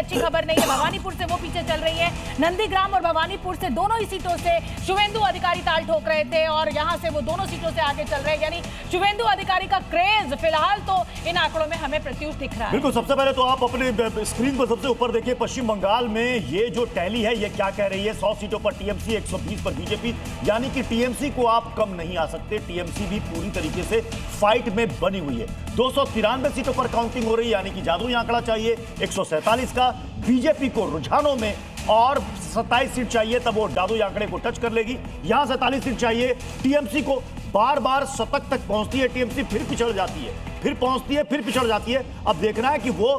अच्छी खबर नहीं है। भवानीपुर से वो पीछे चल रही है। नंदीग्राम और भवानीपुर से दोनों ही सीटों से शुभेंदु अधिकारी ताल ठोक रहे थे और यहां से वो दोनों सीटों से आगे चल रहे हैं। यानी शुभेंदु अधिकारी का क्रेज फिलहाल तो इन आंकड़ों में हमें प्रत्युष दिख रहा है। बिल्कुल, सबसे पहले तो आप अपने स्क्रीन पर सबसे ऊपर देखिए, पश्चिम बंगाल में ये जो टैली है ये क्या कह रही है। 100 सीटों पर टीएमसी, 120 पर बीजेपी, यानी कि टीएमसी को आप कम नहीं आ सकते। टीएमसी भी पूरी तरीके से फाइट में बनी हुई है। 293 सीटों पर काउंटिंग हो रही है, यानी कि जादुई आंकड़ा चाहिए 147 का। बीजेपी को रुझानों में और 27 सीट चाहिए, तब वो जादुई आंकड़े को टच कर लेगी। यहां 47 सीट चाहिए टीएमसी को। बार बार शतक तक पहुंचती है टीएमसी, फिर पिछड़ जाती है, फिर पहुंचती है, फिर पिछड़ जाती है। अब देखना है कि वो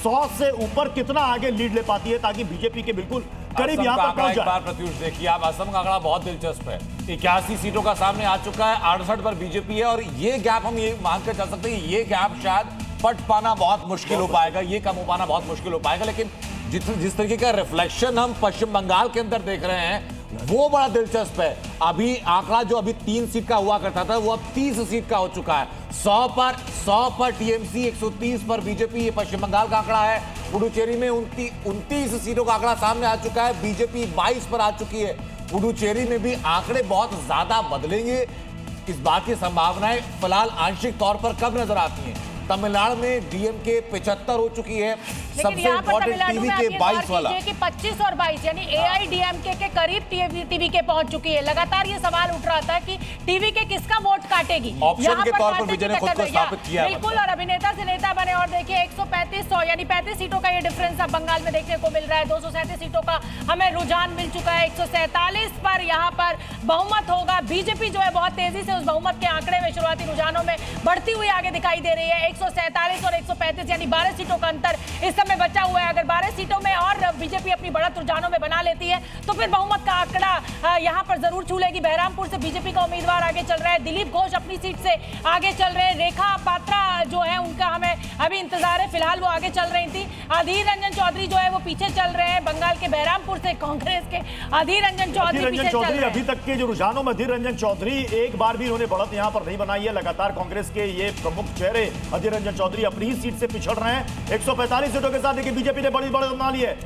100 से ऊपर कितना आगे लीड ले पाती है, ताकि बीजेपी के बिल्कुल करीब यहां पर पहुंच जाए। एक बार प्रत्युष देखिए आप, असम का आंकड़ा बहुत दिलचस्प है। 81 सीटों का सामने आ चुका है, 68 पर बीजेपी है और ये गैप हम ये मान कर चल सकते हैं, ये गैप शायद पट पाना बहुत मुश्किल हो पाएगा, ये कम हो पाना बहुत मुश्किल हो पाएगा। लेकिन जिस तरीके का रिफ्लेक्शन हम पश्चिम बंगाल के अंदर देख रहे हैं वो बड़ा दिलचस्प है। अभी आंकड़ा जो अभी 3 सीट का हुआ करता था वो अब 30 सीट का हो चुका है। 100 पर टीएमसी, 130 पर बीजेपी, ये पश्चिम बंगाल का आंकड़ा है। पुडुचेरी में 29 सीटों का आंकड़ा सामने आ चुका है, बीजेपी 22 पर आ चुकी है। पुडुचेरी में भी आंकड़े बहुत ज्यादा बदलेंगे, इस बात की संभावनाएं फिलहाल आंशिक तौर पर कम नजर आती हैं। तमिलनाडु में डीएमके 75 हो चुकी है। सबसे इंपॉर्टेंट टीवी के 22 वाला कि 25 और 22 यानी एआईडीएमके के करीब टीवी के पहुंच चुकी है। लगातार ये सवाल उठ रहा था कि टीवी के किसका वोट काटेगी। ऑप्शन के तौर पर विजय ने खुद को स्थापित किया है। बिल्कुल, और अभिनेता से नेता बने। और देखिए 135 यानी 35 सीटों का ये डिफरेंस अब बंगाल में देखने को मिल रहा है। 237 सीटों का हमें रुझान मिल चुका है। 147 पर यहाँ पर बहुमत होगा। बीजेपी जो है बहुत तेजी से उस बहुमत के आंकड़े में शुरुआती रुझानों में बढ़ती हुई आगे दिखाई दे रही है। 147 और 135 यानी 12 सीटों का अंतर इस समय बचा हुआ है। अगर 12 सीटों में और बीजेपी अपनी बढ़त रुझानों में बना लेती है तो फिर बहुमत का आंकड़ा यहां पर जरूर छू लेगी। बहरामपुर से बीजेपी का उम्मीदवार आगे चल रहा है। दिलीप घोष अपनी सीट से आगे चल रहे हैं। रेखा पात्रा जो है उनका हमें अभी इंतजार है, फिलहाल वो आगे चल रही थी। अधीर रंजन चौधरी जो है वो पीछे चल रहे हैं। बंगाल के बहरामपुर से कांग्रेस के अधीर रंजन चौधरी पीछे चल रहे हैं। अभी तक के जो रुझानों में अधीर रंजन चौधरी एक बार भी उन्होंने बढ़त यहां पर नहीं बनाई है। लगातार कांग्रेस के ये प्रमुख चेहरे अधीर रंजन चौधरी अपनी ही सीट से पिछड़ रहे हैं। 145 सीटों के साथ देखिए बीजेपी ने बड़ी बढ़त बना ली है।